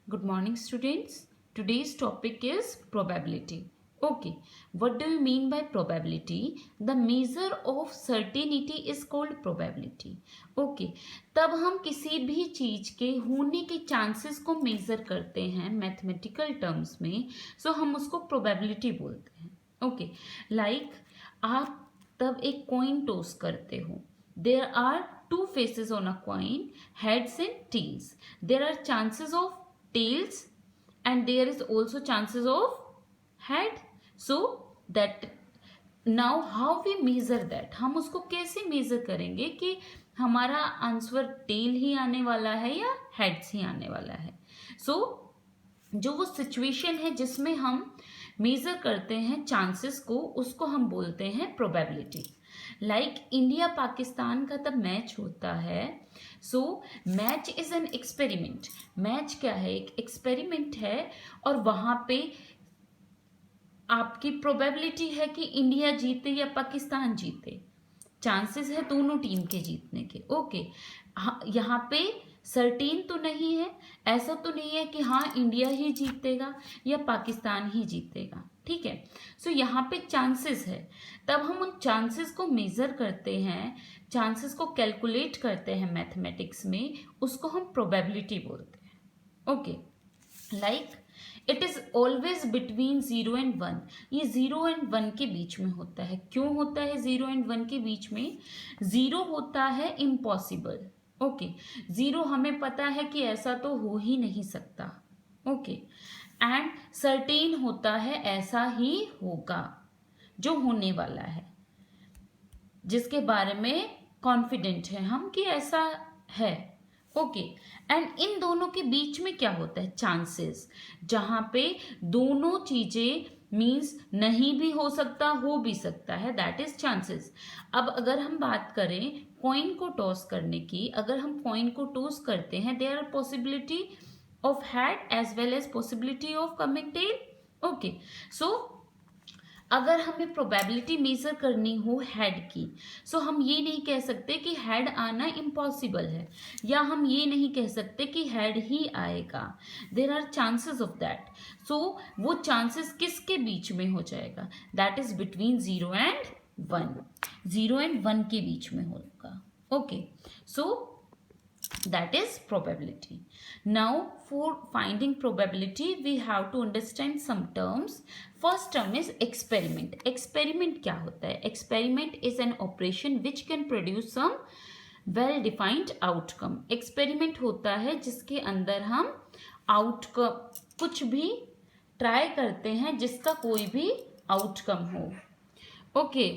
Good morning, students. Today's topic is probability. Okay, what do you mean by probability? The measure of certainty is called probability. Okay, तब हम किसी भी चीज के होने के चांसेस को मेजर करते हैं मैथमेटिकल टर्म्स में, सो हम उसको प्रोबेबिलिटी बोलते हैं. ओके, लाइक आप तब एक कॉइन टॉस करते हो. There are two faces on a coin, heads and tails. There are chances of tails and there is also chances of head. So that now how we measure that, हम उसको कैसे major करेंगे कि हमारा answer tell ही आने वाला है या हेड्स ही आने वाला है. सो जो वो सिचुएशन है जिसमें हम मेजर करते हैं चांसेस को, उसको हम बोलते हैं प्रोबेबिलिटी. लाइक इंडिया पाकिस्तान का तब मैच होता है. So match is an experiment. Match क्या है? एक एक्सपेरिमेंट है और वहां पे आपकी प्रोबेबिलिटी है कि इंडिया जीते या पाकिस्तान जीते. चांसेस है दोनों टीम के जीतने के. ओके, यहाँ पे सर्टेन तो नहीं है, ऐसा तो नहीं है कि हाँ इंडिया ही जीतेगा या पाकिस्तान ही जीतेगा. ठीक है, सो यहाँ पे चांसेस है. तब हम उन चांसेस को मेजर करते हैं, चांसेस को कैलकुलेट करते हैं मैथमेटिक्स में, उसको हम प्रोबेबिलिटी बोलते हैं. Okay, like it is always between 0 and 1. ये 0 एंड 1 के बीच में होता है. क्यों होता है 0 एंड 1 के बीच में? 0 होता है इम्पॉसिबल. ओके, 0 हमें पता है कि ऐसा तो हो ही नहीं सकता. ओके, एंड सर्टेन होता है ऐसा ही होगा, जो होने वाला है, जिसके बारे में कॉन्फिडेंट है हम कि ऐसा है. ओके, एंड इन दोनों के बीच में क्या होता है? चांसेस, जहां पे दोनों चीजें मीन्स नहीं भी हो सकता, हो भी सकता है, दैट इज चांसेस. अब अगर हम बात करें कॉइन को टॉस करने की, अगर हम कॉइन को टॉस करते हैं, there are possibility of head as well as possibility of coming tail. Okay, so अगर हमें प्रोबेबिलिटी मेजर करनी हो हेड की, सो हम ये नहीं कह सकते कि हेड आना इम्पॉसिबल है, या हम ये नहीं कह सकते कि हेड ही आएगा. There are chances of that. So वो चांसेस किसके बीच में हो जाएगा? That is between 0 and 1. 0 and 1 के बीच में होगा. Okay, so that is probability. Now for finding probability we have to understand some terms. First term is experiment. Experiment क्या होता है? Experiment is an operation which can produce some well defined outcome. Experiment होता है जिसके अंदर हम outcome कुछ भी ट्राई करते हैं जिसका कोई भी आउटकम हो. Okay,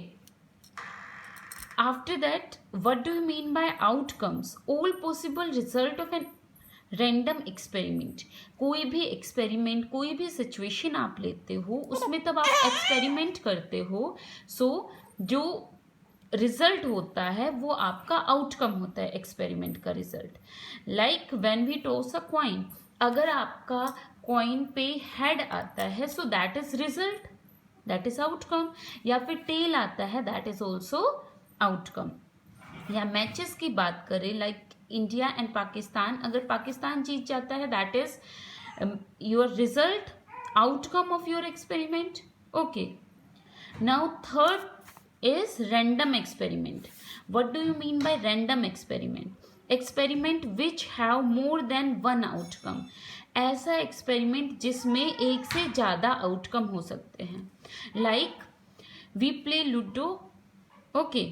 after that, what do you mean by outcomes? All possible result of an random experiment. कोई भी एक्सपेरिमेंट, कोई भी सिचुएशन आप लेते हो, उसमें तब आप एक्सपेरिमेंट करते हो. सो जो रिजल्ट होता है वो आपका आउटकम होता है, एक्सपेरिमेंट का result. Like when we toss a coin, अगर आपका कॉइन पे हेड आता है, so that is result, that is outcome. या फिर टेल आता है, दैट इज ऑल्सो आउटकम. या मैचेस की बात करें, लाइक इंडिया एंड पाकिस्तान, अगर पाकिस्तान जीत जाता है, that is your result, outcome of your experiment. Okay, now third is random experiment. What do you mean by random experiment? Experiment which have more than one outcome. ऐसा experiment जिसमें एक से ज़्यादा outcome हो सकते हैं. Like we play ludo. Okay,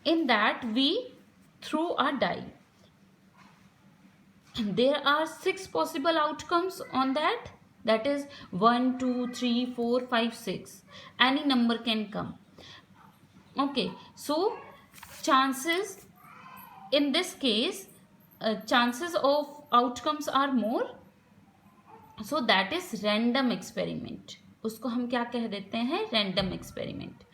in that we throw a die. There are 6 possible outcomes on that. That is 1, 2, 3, 4, 5, 6. Any number can come. Okay, so chances in this case, chances of outcomes are more. So that is random experiment. उसको हम क्या कह देते हैं? Random experiment.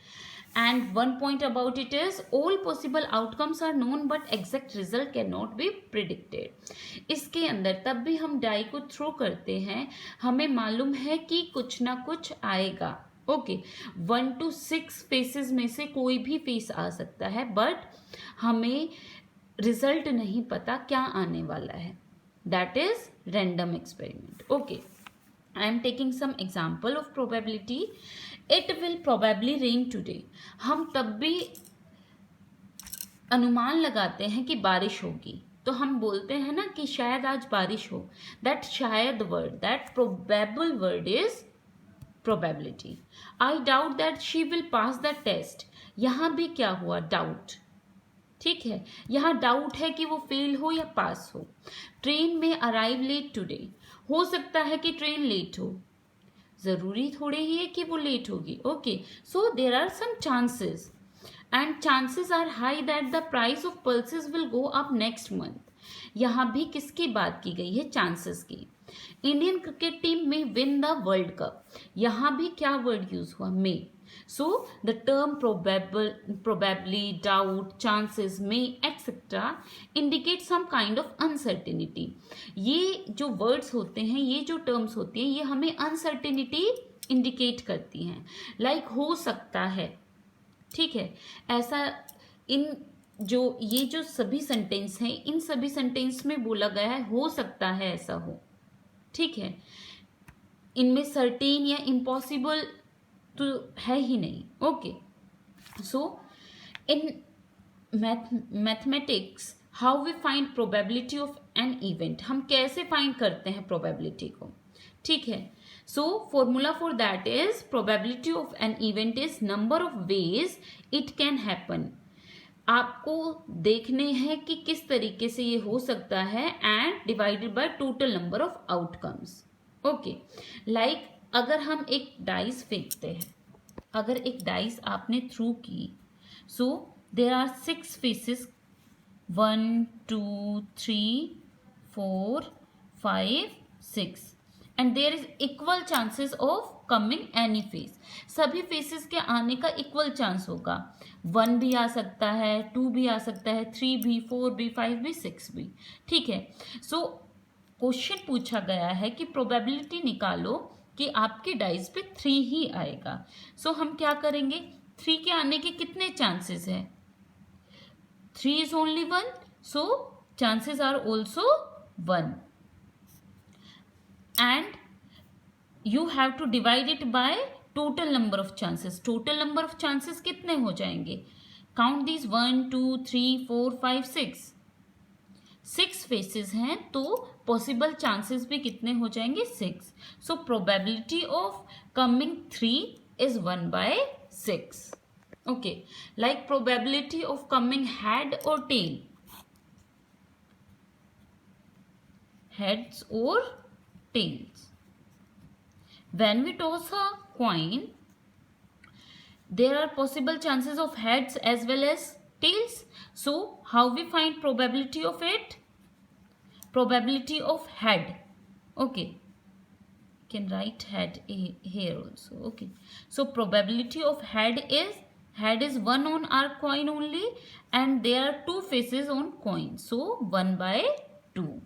And one point about it is all possible outcomes are known but exact result cannot be predicted. इसके अंदर तब भी हम डाई को थ्रो करते हैं, हमें मालूम है कि कुछ ना कुछ आएगा. ओके, 1 to 6 फेसेस में से कोई भी फेस आ सकता है, बट हमें रिजल्ट नहीं पता क्या आने वाला है. that is random experiment. Okay, I am taking some example of probability. It will probably rain today. हम तब भी अनुमान लगाते हैं कि बारिश होगी, तो हम बोलते हैं ना कि शायद आज बारिश हो. दैट शायद word, that probable word is probability. I doubt that she will pass the test. यहाँ भी क्या हुआ, डाउट. ठीक है, यहाँ डाउट है कि वो फेल हो या पास हो. ट्रेन में अराइव लेट टुडे. हो सकता है कि ट्रेन लेट हो, जरूरी थोड़े ही है कि वो लेट होगी. Okay, so there are some chances and chances are high that the price of pulses will go up next month. यहाँ भी किसकी बात की गई है, चांसेस की. Indian cricket team may win the world cup. यहाँ भी क्या वर्ड यूज हुआ, may. So the term probable, probably, doubt, chances, may etcetera indicate some kind of uncertainty. ये जो वर्ड्स होते हैं, ये जो टर्म्स होती हैं, ये हमें अनसर्टेनिटी इंडिकेट करती हैं. लाइक हो सकता है, ठीक है. ऐसा इन जो ये जो सभी सेंटेंस हैं, इन सभी सेंटेंस में बोला गया है हो सकता है ऐसा हो. ठीक है, इनमें सर्टेन या इम्पॉसिबल तो है ही नहीं. Okay, so in mathematics how we find probability of an event. हम कैसे फाइंड करते हैं प्रोबेबिलिटी को, ठीक है. So formula for that is probability of an event is number of ways it can happen. आपको देखने हैं कि किस तरीके से ये हो सकता है and divided by total number of outcomes. Okay, like अगर हम एक डाइस फेंकते हैं, अगर एक डाइस आपने थ्रू की, so there are 6 faces, 1 2 3 4 5 6 and there is equal chances of coming any face. सभी फेसेस के आने का इक्वल चांस होगा. 1 भी आ सकता है, 2 भी आ सकता है, 3 भी, 4 भी, 5 भी, 6 भी. ठीक है, सो क्वेश्चन पूछा गया है कि प्रोबेबिलिटी निकालो कि आपके डाइस पे 3 ही आएगा. सो हम क्या करेंगे, 3 के आने के कितने चांसेस हैं, 3 is only 1, so chances are also 1 and you have to divide it by total number of chances. total number of chances कितने हो जाएंगे, count these 1 2 3 4 5 6 faces हैं, तो possible chances भी कितने हो जाएंगे, 6. so probability of coming 3 is 1 by 6. okay, like probability of coming head or tail, heads or tails. When we toss a coin, there are possible chances of heads as well as tails. So how we find probability of it, probability of head. Okay, can write head here also. Okay, so probability of head is 1 on our coin only and there are 2 faces on coin, so 1 by 2.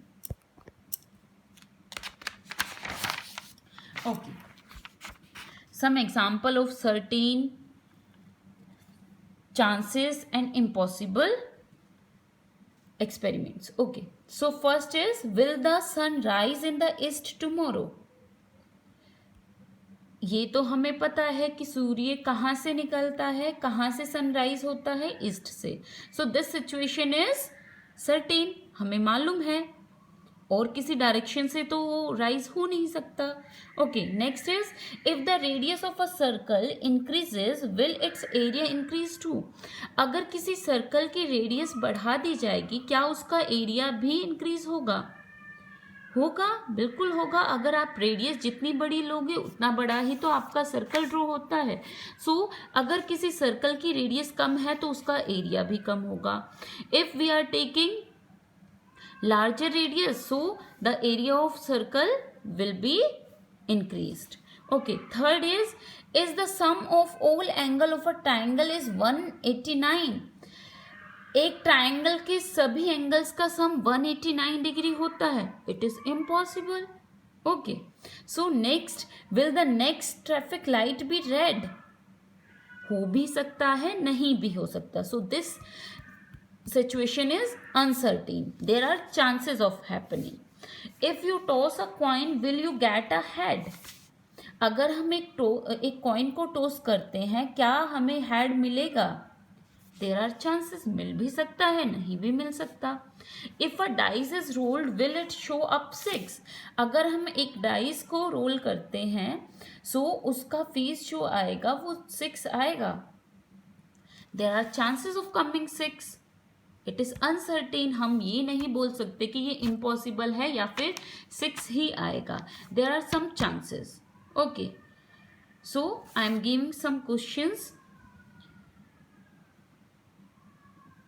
Okay, some example of certain chances and impossible experiments. Okay, so first is, will the sun rise in the east tomorrow? ये तो हमें पता है कि सूर्य कहाँ से निकलता है, कहाँ से सनराइज होता है, ईस्ट से. So this situation is certain, हमें मालूम है, और किसी डायरेक्शन से तो वो राइज हो नहीं सकता. Okay, next is, if the radius of a circle increases will its area increase too. अगर किसी सर्कल की रेडियस बढ़ा दी जाएगी, क्या उसका एरिया भी इंक्रीज होगा, होगा, बिल्कुल होगा. अगर आप रेडियस जितनी बड़ी लोगे उतना बड़ा ही तो आपका सर्कल ड्रॉ होता है. सो अगर किसी सर्कल की रेडियस कम है तो उसका एरिया भी कम होगा. If we are taking larger radius, so the area of circle will be increased. Okay, third is the sum of all angle of a triangle is 189. एक ट्राइंगल के सभी एंगल्स का सम 189 डिग्री होता है, it is impossible. Okay, so next, will the next traffic light be red. हो भी सकता है, नहीं भी हो सकता. So this situation is uncertain, there are chances of happening. If you toss a coin will you get a head. अगर हम एक कॉइन को टॉस करते हैं, क्या हमें हेड मिलेगा? देयर आर चांसेस, मिल भी सकता है, नहीं भी मिल सकता। If a dice is rolled will it show up 6। अगर हम एक डाइस को रोल करते हैं, सो उसका फेस जो आएगा वो 6 आएगा। There are chances of coming 6। It is uncertain, हम ये नहीं बोल सकते कि ये इम्पॉसिबल है या फिर 6 ही आएगा। There are some chances. Okay, so I am giving some questions